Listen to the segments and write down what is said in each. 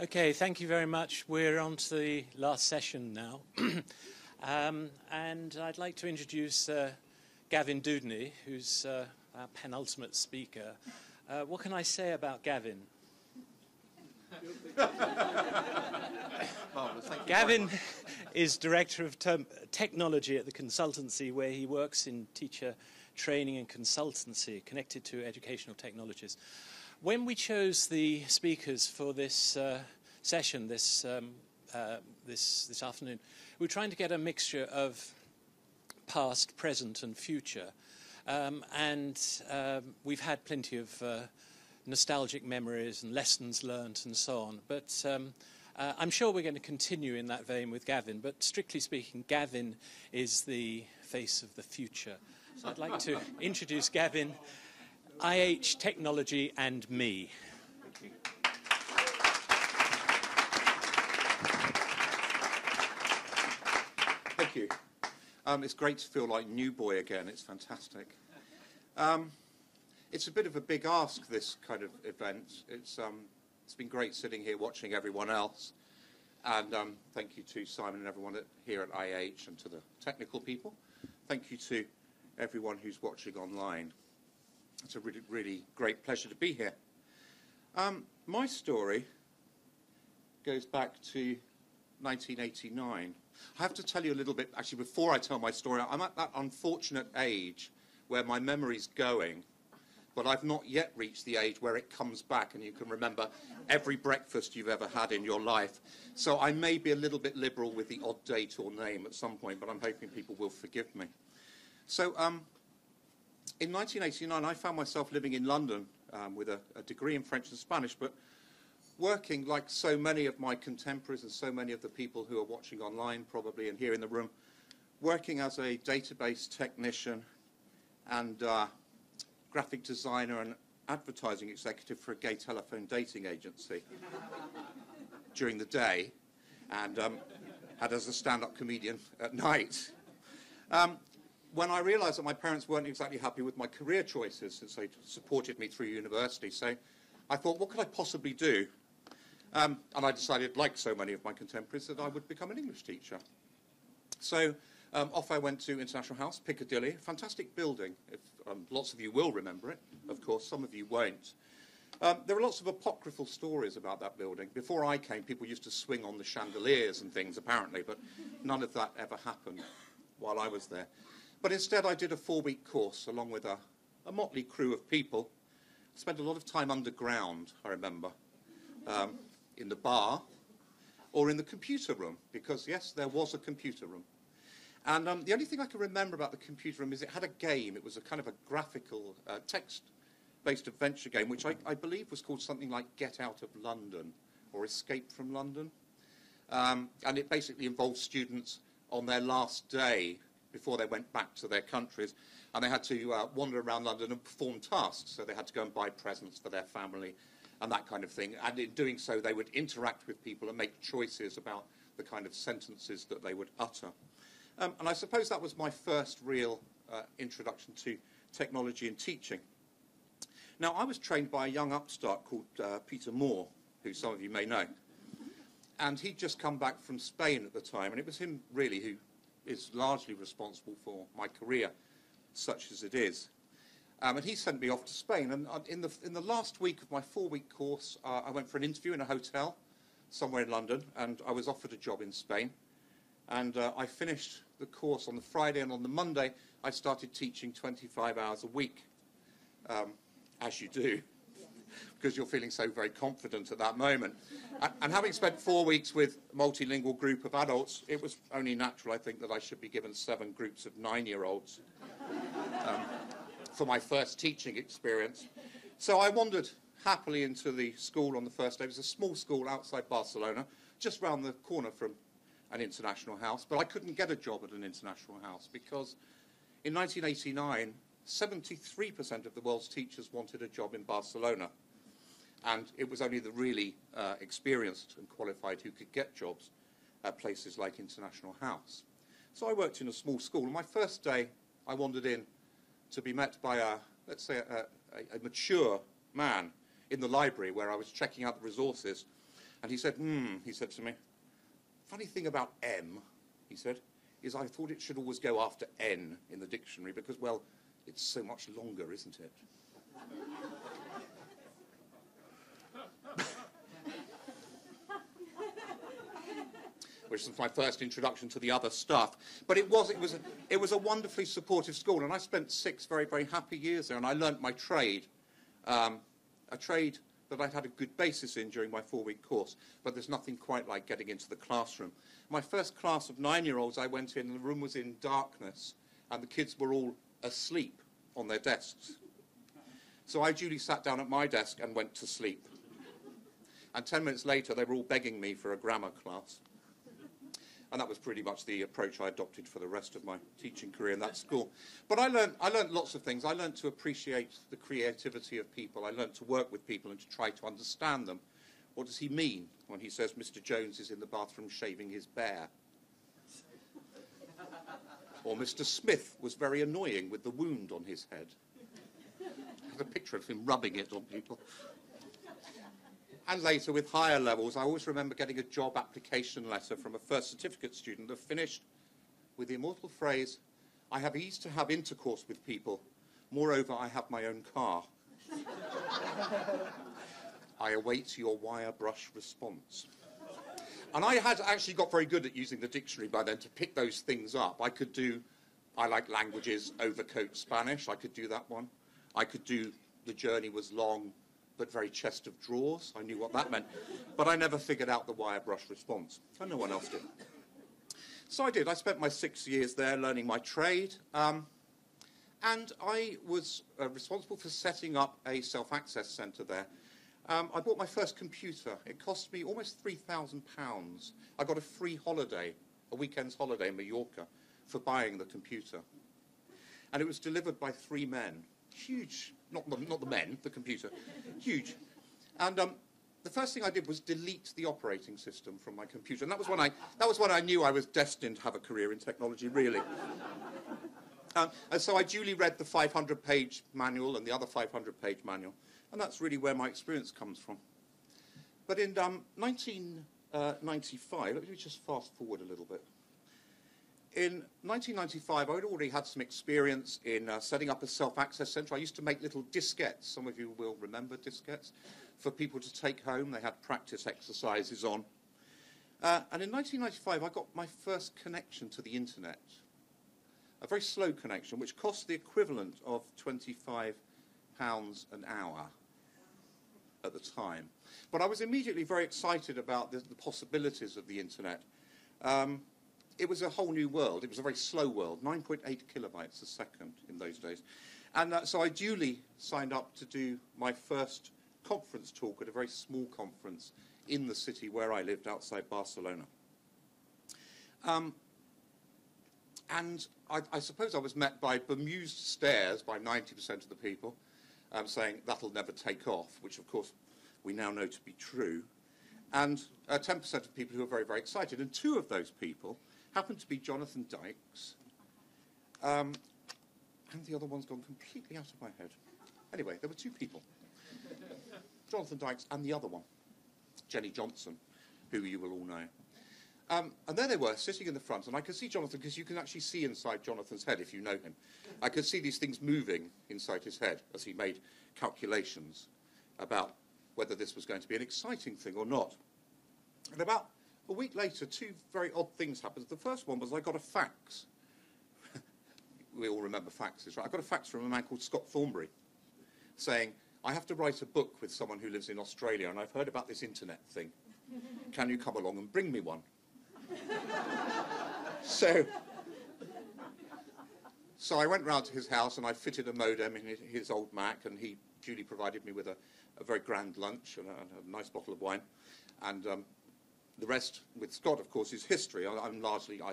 Okay, thank you very much. We're on to the last session now. And I'd like to introduce Gavin Dudeney, who's our penultimate speaker. What can I say about Gavin? Gavin is Director of Technology at the consultancy, where he works in teacher training and consultancy connected to educational technologies. When we chose the speakers for this session this afternoon, we were trying to get a mixture of past, present and future. We've had plenty of nostalgic memories and lessons learnt and so on. But I'm sure we're going to continue in that vein with Gavin. But strictly speaking, Gavin is the face of the future. So I'd like to introduce Gavin, IH Technology and me. Thank you. Thank you. It's great to feel like new boy again. It's fantastic. It's a bit of a big ask, this kind of event. It's been great sitting here watching everyone else. And thank you to Simon and everyone here at IH and to the technical people. Thank you to everyone who's watching online. It's a really, really great pleasure to be here. My story goes back to 1989. I have to tell you a little bit, actually, before I tell my story. I'm at that unfortunate age where my memory's going, but I've not yet reached the age where it comes back and you can remember every breakfast you've ever had in your life. So I may be a little bit liberal with the odd date or name at some point, but I'm hoping people will forgive me. So in 1989, I found myself living in London with a degree in French and Spanish, but working like so many of my contemporaries and so many of the people who are watching online probably and here in the room, working as a database technician and graphic designer and advertising executive for a gay telephone dating agency during the day, and had as a stand-up comedian at night. When I realised that my parents weren't exactly happy with my career choices, since they supported me through university, so I thought, what could I possibly do? And I decided, like so many of my contemporaries, that I would become an English teacher. So off I went to International House, Piccadilly, a fantastic building. If, lots of you will remember it, of course, some of you won't. There are lots of apocryphal stories about that building. Before I came, people used to swing on the chandeliers and things, apparently, but none of that ever happened while I was there. But instead, I did a 4-week course along with a motley crew of people. I spent a lot of time underground, I remember, in the bar or in the computer room, because, yes, there was a computer room. And the only thing I can remember about the computer room is it had a game. It was a kind of a graphical, text-based adventure game, which I believe was called something like Get Out of London or Escape from London. And it basically involved students on their last day before they went back to their countries, and they had to wander around London and perform tasks. So they had to go and buy presents for their family and that kind of thing. And in doing so, they would interact with people and make choices about the kind of sentences that they would utter. And I suppose that was my first real introduction to technology and teaching. Now, I was trained by a young upstart called Peter Moore, who some of you may know. And he'd just come back from Spain at the time, and it was him, really, who is largely responsible for my career, such as it is. And he sent me off to Spain. And in the last week of my 4-week course, I went for an interview in a hotel somewhere in London, and I was offered a job in Spain. And I finished the course on the Friday, and on the Monday, I started teaching 25 hours a week, as you do, because you're feeling so very confident at that moment. And having spent 4 weeks with a multilingual group of adults, it was only natural, I think, that I should be given 7 groups of 9-year-olds for my first teaching experience. So I wandered happily into the school on the first day. It was a small school outside Barcelona, just round the corner from an international house. But I couldn't get a job at an international house because in 1989, 73% of the world's teachers wanted a job in Barcelona. And it was only the really experienced and qualified who could get jobs at places like International House. So I worked in a small school. And my first day, I wandered in to be met by let's say, a mature man in the library where I was checking out the resources. And he said to me, funny thing about M, he said, is I thought it should always go after N in the dictionary because, well, it's so much longer, isn't it? Which was my first introduction to the other stuff. But it was a wonderfully supportive school, and I spent 6 very, very happy years there, and I learnt my trade, a trade that I'd had a good basis in during my 4-week course, but there's nothing quite like getting into the classroom. My first class of 9-year-olds, I went in, and the room was in darkness, and the kids were all asleep on their desks. So I duly sat down at my desk and went to sleep. And 10 minutes later, they were all begging me for a grammar class. And that was pretty much the approach I adopted for the rest of my teaching career in that school. But I learned lots of things. I learned to appreciate the creativity of people. I learned to work with people and to try to understand them. What does he mean when he says Mr. Jones is in the bathroom shaving his bear? Or Mr. Smith was very annoying with the wound on his head. I had a picture of him rubbing it on people. And later, with higher levels, I always remember getting a job application letter from a first certificate student that finished with the immortal phrase, I have ease to have intercourse with people. Moreover, I have my own car. I await your wire brush response. And I had actually got very good at using the dictionary by then to pick those things up. I like languages, overcoat Spanish. I could do that one. I could do the journey was long, but very chest of drawers. I knew what that meant. But I never figured out the wire brush response. And no one else did. So I did. I spent my 6 years there learning my trade. And I was responsible for setting up a self-access centre there. I bought my first computer. It cost me almost £3,000. I got a free holiday, a weekend's holiday in Mallorca, for buying the computer. And it was delivered by 3 men. Huge. Not the men, the computer. Huge. And the first thing I did was delete the operating system from my computer. And that was when I knew I was destined to have a career in technology, really. And so I duly read the 500-page manual and the other 500-page manual. And that's really where my experience comes from. But in 1995, let me just fast forward a little bit. In 1995, I'd already had some experience in setting up a self-access centre. I used to make little diskettes. Some of you will remember diskettes, for people to take home. They had practice exercises on. And in 1995, I got my first connection to the internet. A very slow connection, which cost the equivalent of £25 an hour at the time. But I was immediately very excited about the possibilities of the internet. It was a whole new world. It was a very slow world, 9.8 kilobytes a second in those days. And so I duly signed up to do my first conference talk at a very small conference in the city where I lived, outside Barcelona. And I suppose I was met by bemused stares by 90% of the people, saying, that'll never take off, which, of course, we now know to be true. And 10% of people who were very, very excited. And 2 of those people happened to be Jonathan Dykes, and the other one's gone completely out of my head. Anyway, there were 2 people. Jonathan Dykes and the other one, Jenny Johnson, who you will all know. And there they were, sitting in the front, and I could see Jonathan, because you can actually see inside Jonathan's head if you know him. I could see these things moving inside his head as he made calculations about whether this was going to be an exciting thing or not. And about a week later, 2 very odd things happened. The first one was I got a fax. We all remember faxes, right? I got a fax from a man called Scott Thornbury saying, I have to write a book with someone who lives in Australia, and I've heard about this internet thing. Can you come along and bring me one? So I went round to his house, and I fitted a modem in his old Mac, and he duly provided me with a very grand lunch and a nice bottle of wine. And the rest, with Scott, of course, is history. I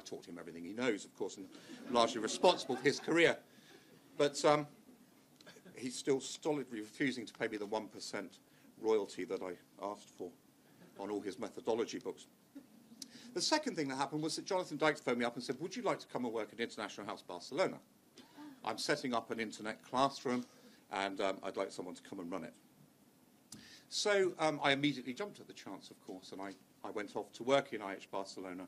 taught him everything he knows, of course, and largely responsible for his career. But he's still stolidly refusing to pay me the 1% royalty that I asked for on all his methodology books. The second thing that happened was that Jonathan Dykes phoned me up and said, would you like to come and work at International House Barcelona? I'm setting up an internet classroom, and I'd like someone to come and run it. So I immediately jumped at the chance, of course, and I went off to work in IH Barcelona,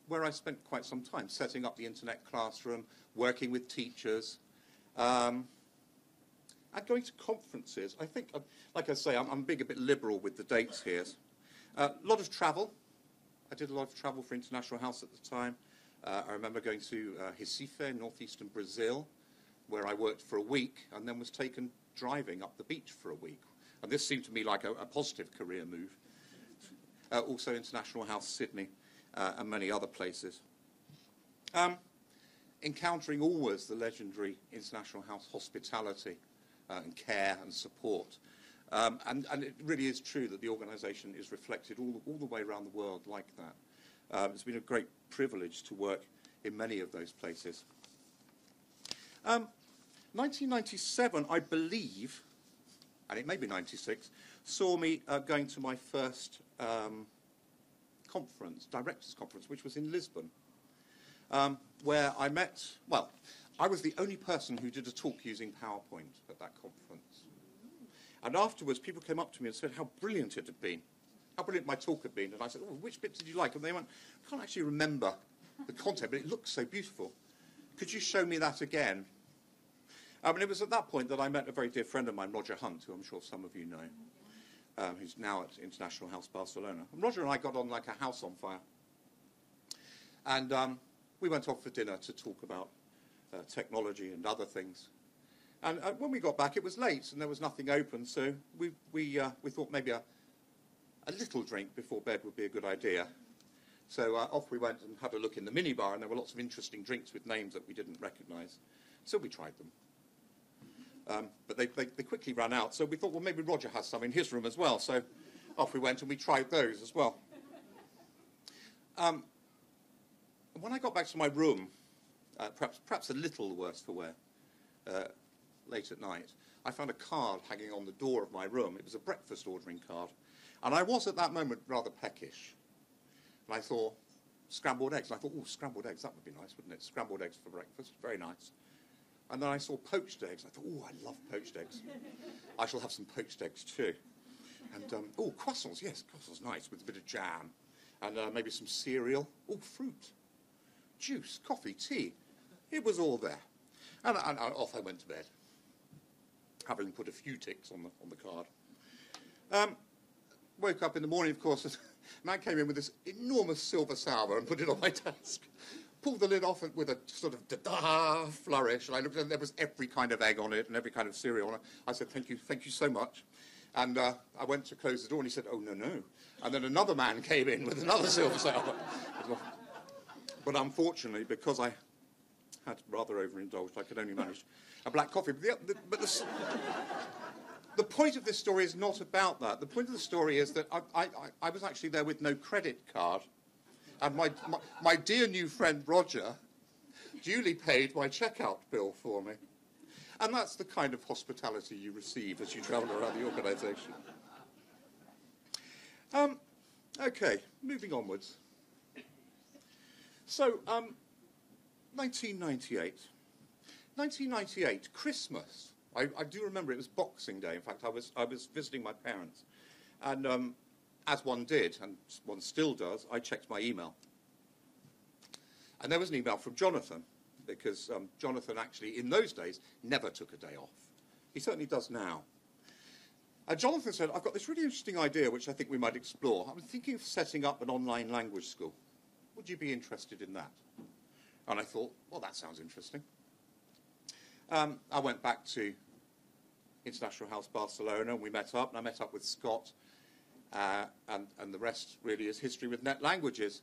where I spent quite some time setting up the internet classroom, working with teachers, and going to conferences. I think, like I say, I'm being a bit liberal with the dates here. A lot of travel. I did a lot of travel for International House at the time. I remember going to Recife in northeastern Brazil, where I worked for a week and then was taken driving up the beach for a week. And this seemed to me like a positive career move. Also International House Sydney and many other places. Encountering always the legendary International House hospitality and care and support. And it really is true that the organisation is reflected all the way around the world like that. It's been a great privilege to work in many of those places. 1997, I believe, and it may be 96, saw me going to my first conference, directors' conference, which was in Lisbon, where I met, well, I was the only person who did a talk using PowerPoint at that conference. And afterwards, people came up to me and said how brilliant it had been, how brilliant my talk had been. And I said, oh, which bit did you like? And they went, I can't actually remember the content, but it looks so beautiful. Could you show me that again? And it was at that point that I met a very dear friend of mine, Roger Hunt, who I'm sure some of you know, who's now at International House Barcelona. And Roger and I got on like a house on fire. And we went off for dinner to talk about technology and other things. And when we got back, it was late and there was nothing open, so we thought maybe a little drink before bed would be a good idea. So off we went and had a look in the minibar, and there were lots of interesting drinks with names that we didn't recognise. So we tried them. But they quickly ran out, so we thought, well, maybe Roger has some in his room as well. So off we went and we tried those as well. When I got back to my room, perhaps a little worse for wear, late at night, I found a card hanging on the door of my room. It was a breakfast ordering card. And I was at that moment rather peckish. And I thought, scrambled eggs. And I thought, oh, scrambled eggs, that would be nice, wouldn't it? Scrambled eggs for breakfast, very nice. And then I saw poached eggs. I thought, oh, I love poached eggs. I shall have some poached eggs too. And, oh, croissants, yes, croissants, nice, with a bit of jam. And maybe some cereal. Oh, fruit, juice, coffee, tea. It was all there. And off I went to bed, having put a few ticks on the card. Woke up in the morning, of course, and a man came in with this enormous silver salver and put it on my desk. Pulled the lid off with a sort of da-da flourish, and I looked and there was every kind of egg on it and every kind of cereal on it. I said, thank you so much. And I went to close the door and he said, oh, no. And then another man came in with another silver salver. But unfortunately, because I had rather overindulged, I could only manage a black coffee. But the point of this story is not about that. The point of the story is that I was actually there with no credit card, and my dear new friend Roger duly paid my checkout bill for me. And that's the kind of hospitality you receive as you travel around the organisation. Okay, moving onwards. So, 1998. 1998, Christmas. I do remember it was Boxing Day. In fact, I was visiting my parents. And as one did, and one still does, I checked my email. And there was an email from Jonathan, because Jonathan actually, in those days, never took a day off. He certainly does now. Jonathan said, I've got this really interesting idea which I think we might explore. I'm thinking of setting up an online language school. Would you be interested in that? And I thought, well, that sounds interesting. I went back to International House Barcelona, and we met up, and I met up with Scott, and the rest really is history with Net Languages.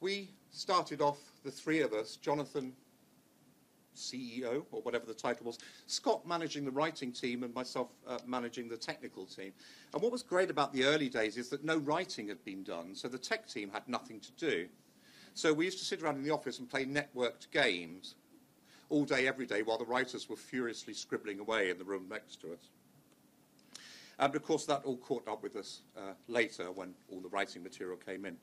We started off, the three of us, Jonathan, CEO, or whatever the title was, Scott managing the writing team, and myself managing the technical team. And what was great about the early days is that no writing had been done, so the tech team had nothing to do. So we used to sit around in the office and play networked games all day, every day, while the writers were furiously scribbling away in the room next to us. And of course, that all caught up with us later when all the writing material came in.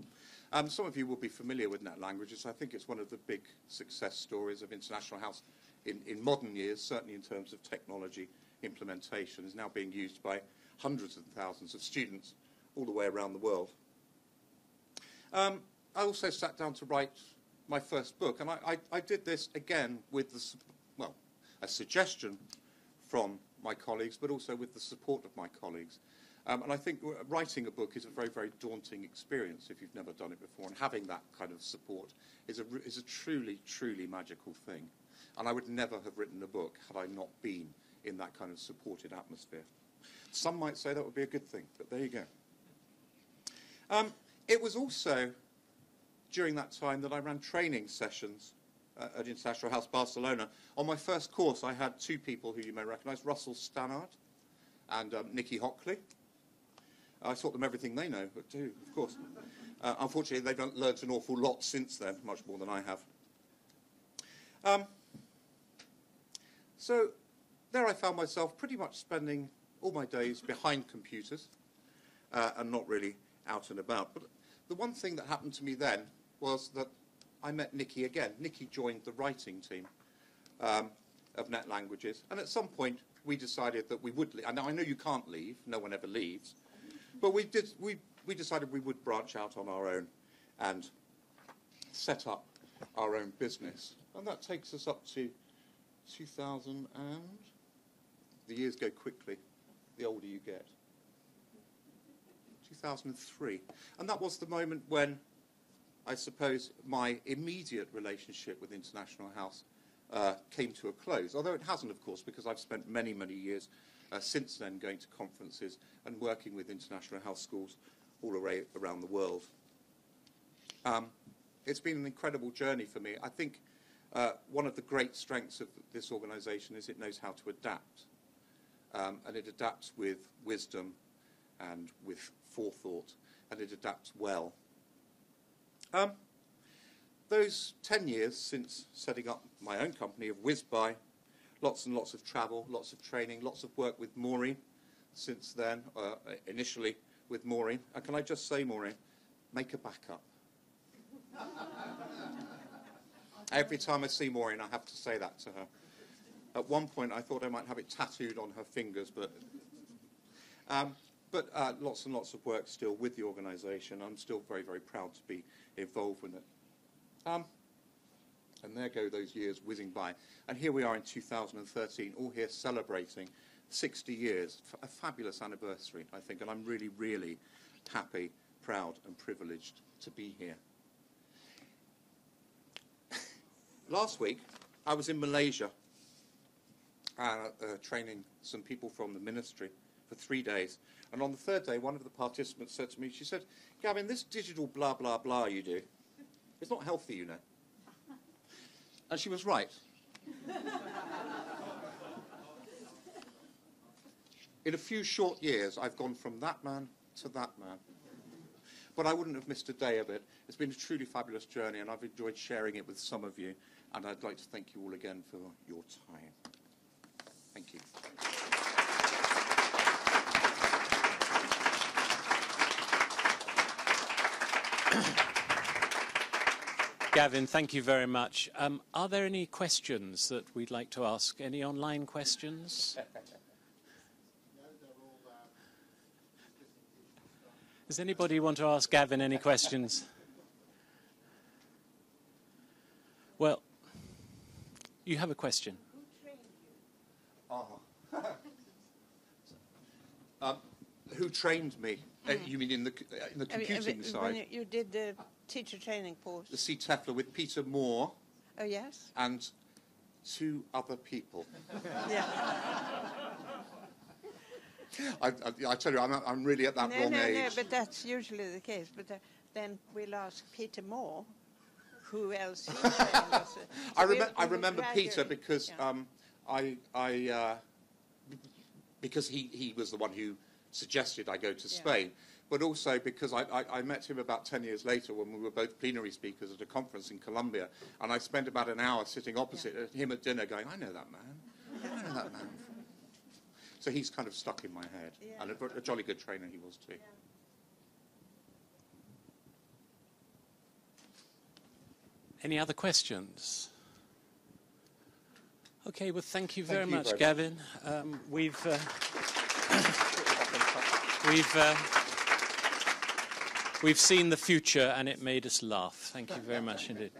Some of you will be familiar with Net Languages. I think it's one of the big success stories of International House in modern years, certainly in terms of technology implementation. Is now being used by hundreds of thousands of students all the way around the world. I also sat down to write my first book, and I did this again with a suggestion from my colleagues, but also with the support of my colleagues. And I think writing a book is a very, very daunting experience if you've never done it before, and having that kind of support is a truly, truly magical thing. And I would never have written a book had I not been in that kind of supported atmosphere. Some might say that would be a good thing, but there you go. It was also during that time that I ran training sessions at International IH Barcelona. On my first course, I had two people who you may recognise, Russell Stannard and Nikki Hockley. I taught them everything they know, but do, of course. Unfortunately, they've learnt an awful lot since then, much more than I have. So there I found myself pretty much spending all my days behind computers and not really out and about. But the one thing that happened to me then was that I met Nikki again. Nikki joined the writing team of Net Languages, and at some point we decided that we would leave. Now I know you can't leave, no one ever leaves, but we decided we would branch out on our own and set up our own business. And that takes us up to 2000 and... the years go quickly, the older you get. 2003. And that was the moment when, I suppose, my immediate relationship with International House came to a close. Although it hasn't, of course, because I've spent many, many years since then going to conferences and working with International House schools all around the world. It's been an incredible journey for me. I think one of the great strengths of this organisation is it knows how to adapt. And it adapts with wisdom and with forethought, and it adapts well. Those 10 years since setting up my own company have whizzed by. Lots and lots of travel, lots of training, lots of work with Maureen since then, initially with Maureen. And can I just say, Maureen, make a backup. Every time I see Maureen, I have to say that to her. At one point, I thought I might have it tattooed on her fingers, but lots and lots of work still with the organisation. I'm still very, very proud to be involved with it. And there go those years whizzing by. And here we are in 2013, all here celebrating 60 years, a fabulous anniversary, I think, and I'm really, really happy, proud and privileged to be here. Last week, I was in Malaysia training some people from the ministry for 3 days. And on the third day, one of the participants said to me, she said, "Gavin, this digital blah, blah, blah you do, it's not healthy, you know." And she was right. In a few short years, I've gone from that man to that man. But I wouldn't have missed a day of it. It's been a truly fabulous journey, and I've enjoyed sharing it with some of you. And I'd like to thank you all again for your time. Thank you. Gavin, thank you very much. Are there any questions that we'd like to ask? Any online questions? Does anybody want to ask Gavin any questions? Well, you have a question. Who trained me? You mean in the computing side? When you did the teacher training course. The CELTA with Peter Moore. Oh, yes. And 2 other people. Yeah. I tell you, I'm really at that wrong age. No, but that's usually the case. But then we'll ask Peter Moore who else he trained us. I remember Peter because because he was the one who suggested I go to Spain, but also because I met him about 10 years later when we were both plenary speakers at a conference in Colombia, and I spent about an hour sitting opposite him at dinner going, "I know that man. I know that man." So he's kind of stuck in my head, and a jolly good trainer he was too. Yeah. Any other questions? Okay, well, thank you very much, Gavin. We've... We've seen the future and it made us laugh. Thank you very much indeed.